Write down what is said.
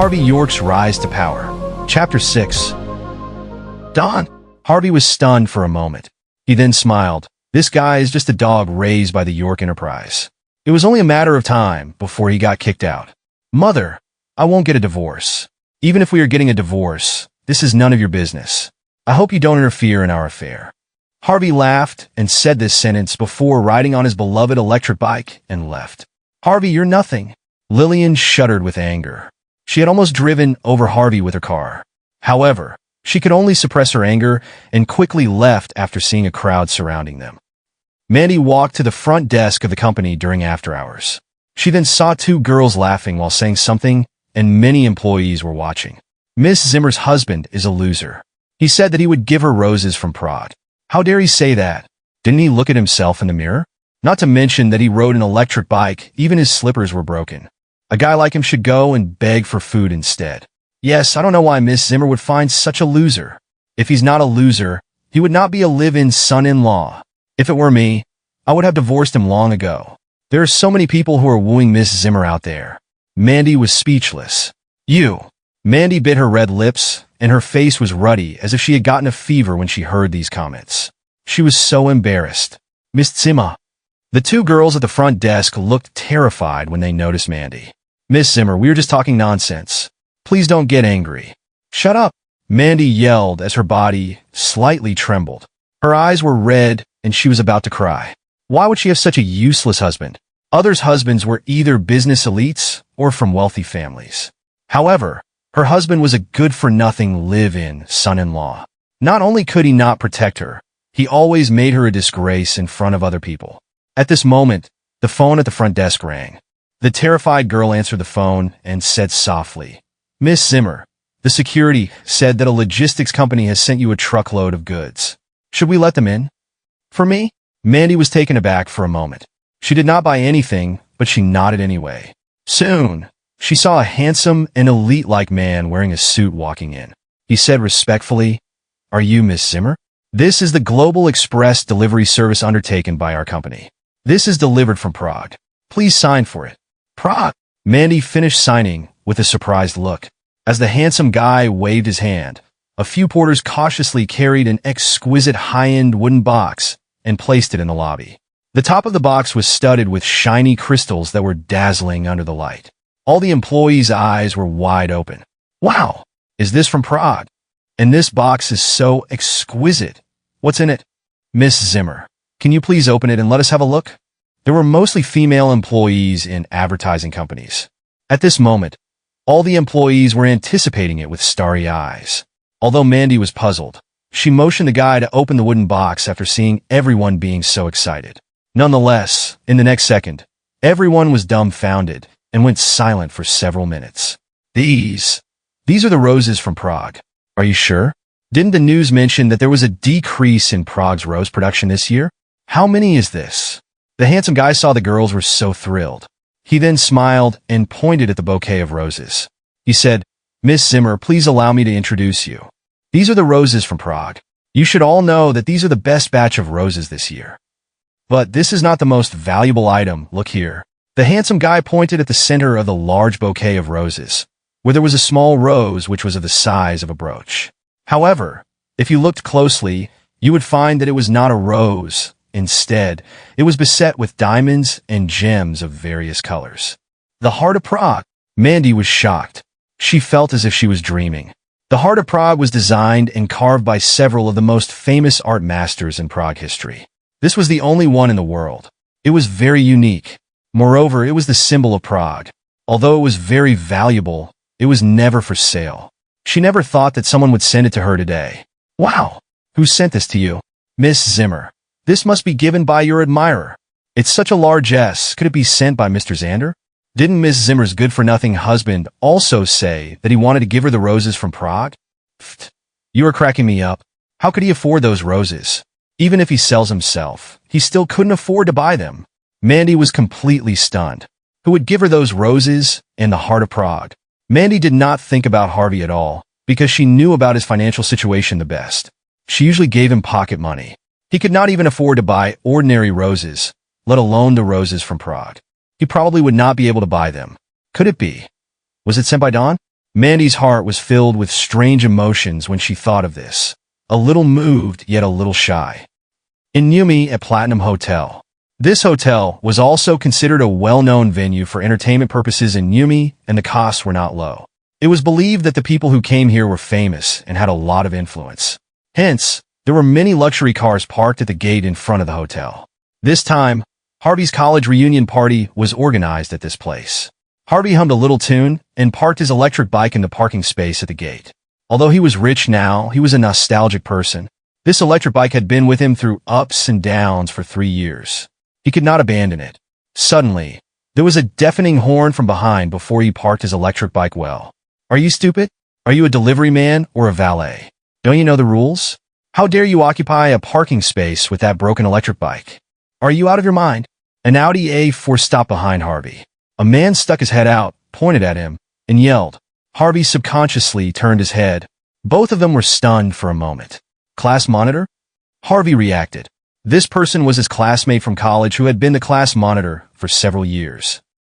Harvey York's Rise to Power. Chapter 6. Don. Harvey was stunned for a moment. He then smiled. This guy is just a dog raised by the York Enterprise. It was only a matter of time before he got kicked out. Mother, I won't get a divorce. Even if we are getting a divorce, this is none of your business. I hope you don't interfere in our affair. Harvey laughed and said this sentence before riding on his beloved electric bike and left. Harvey, you're nothing. Lillian shuddered with anger. She had almost driven over Harvey with her car. However, she could only suppress her anger and quickly left after seeing a crowd surrounding them. Mandy walked to the front desk of the company during after hours. She then saw two girls laughing while saying something, and many employees were watching. Miss Zimmer's husband is a loser. He said that he would give her roses from Prague. How dare he say that? Didn't he look at himself in the mirror? Not to mention that he rode an electric bike, even his slippers were broken. A guy like him should go and beg for food instead. Yes, I don't know why Miss Zimmer would find such a loser. If he's not a loser, he would not be a live-in son-in-law. If it were me, I would have divorced him long ago. There are so many people who are wooing Miss Zimmer out there. Mandy was speechless. You. Mandy bit her red lips, and her face was ruddy as if she had gotten a fever when she heard these comments. She was so embarrassed. Miss Zimmer. The two girls at the front desk looked terrified when they noticed Mandy. Miss Zimmer, we were just talking nonsense. Please don't get angry. Shut up, Mandy yelled as her body slightly trembled. Her eyes were red and she was about to cry. Why would she have such a useless husband? Others' husbands were either business elites or from wealthy families. However, her husband was a good-for-nothing live-in son-in-law. Not only could he not protect her, he always made her a disgrace in front of other people. At this moment, the phone at the front desk rang. The terrified girl answered the phone and said softly, Miss Zimmer, the security said that a logistics company has sent you a truckload of goods. Should we let them in? For me? Mandy was taken aback for a moment. She did not buy anything, but she nodded anyway. Soon, she saw a handsome and elite-like man wearing a suit walking in. He said respectfully, Are you Miss Zimmer? This is the Global Express delivery service undertaken by our company. This is delivered from Prague. Please sign for it. Prague. Mandy finished signing with a surprised look. As the handsome guy waved his hand, a few porters cautiously carried an exquisite high-end wooden box and placed it in the lobby. The top of the box was studded with shiny crystals that were dazzling under the light. All the employees' eyes were wide open. Wow, is this from Prague? And this box is so exquisite. What's in it? Miss Zimmer, can you please open it and let us have a look? There were mostly female employees in advertising companies. At this moment, all the employees were anticipating it with starry eyes. Although Mandy was puzzled, she motioned the guy to open the wooden box after seeing everyone being so excited. Nonetheless, in the next second, everyone was dumbfounded and went silent for several minutes. These are the roses from Prague. Are you sure? Didn't the news mention that there was a decrease in Prague's rose production this year? How many is this? The handsome guy saw the girls were so thrilled. He then smiled and pointed at the bouquet of roses. He said, Miss Zimmer, please allow me to introduce you. These are the roses from Prague. You should all know that these are the best batch of roses this year. But this is not the most valuable item. Look here. The handsome guy pointed at the center of the large bouquet of roses, where there was a small rose which was of the size of a brooch. However, if you looked closely, you would find that it was not a rose. Instead, it was beset with diamonds and gems of various colors. The Heart of Prague. Mandy was shocked. She felt as if she was dreaming. The Heart of Prague was designed and carved by several of the most famous art masters in Prague history. This was the only one in the world. It was very unique. Moreover, it was the symbol of Prague. Although it was very valuable, it was never for sale. She never thought that someone would send it to her today. Wow! Who sent this to you? Miss Zimmer. This must be given by your admirer. It's such a large S. Could it be sent by Mr. Zander? Didn't Miss Zimmer's good-for-nothing husband also say that he wanted to give her the roses from Prague? Pfft. You are cracking me up. How could he afford those roses? Even if he sells himself, he still couldn't afford to buy them. Mandy was completely stunned. Who would give her those roses in the Heart of Prague? Mandy did not think about Harvey at all, because she knew about his financial situation the best. She usually gave him pocket money. He could not even afford to buy ordinary roses, let alone the roses from Prague. He probably would not be able to buy them. Could it be? Was it sent by Don? Mandy's heart was filled with strange emotions when she thought of this. A little moved, yet a little shy. In 𝐃𝐢𝐬𝐜𝐸 at Platinum Hotel. This hotel was also considered a well-known venue for entertainment purposes in 𝐃𝐢𝐬𝐜, and the costs were not low. It was believed that the people who came here were famous and had a lot of influence. Hence, there were many luxury cars parked at the gate in front of the hotel. This time, Harvey's college reunion party was organized at this place. Harvey hummed a little tune and parked his electric bike in the parking space at the gate. Although he was rich now, he was a nostalgic person. This electric bike had been with him through ups and downs for 3 years. He could not abandon it. Suddenly, there was a deafening horn from behind before he parked his electric bike well. Are you stupid? Are you a delivery man or a valet? Don't you know the rules? How dare you occupy a parking space with that broken electric bike? Are you out of your mind? An Audi A4 stopped behind Harvey. A man stuck his head out, pointed at him, and yelled. Harvey subconsciously turned his head. Both of them were stunned for a moment. Class monitor? Harvey reacted. This person was his classmate from college who had been the class monitor for several years.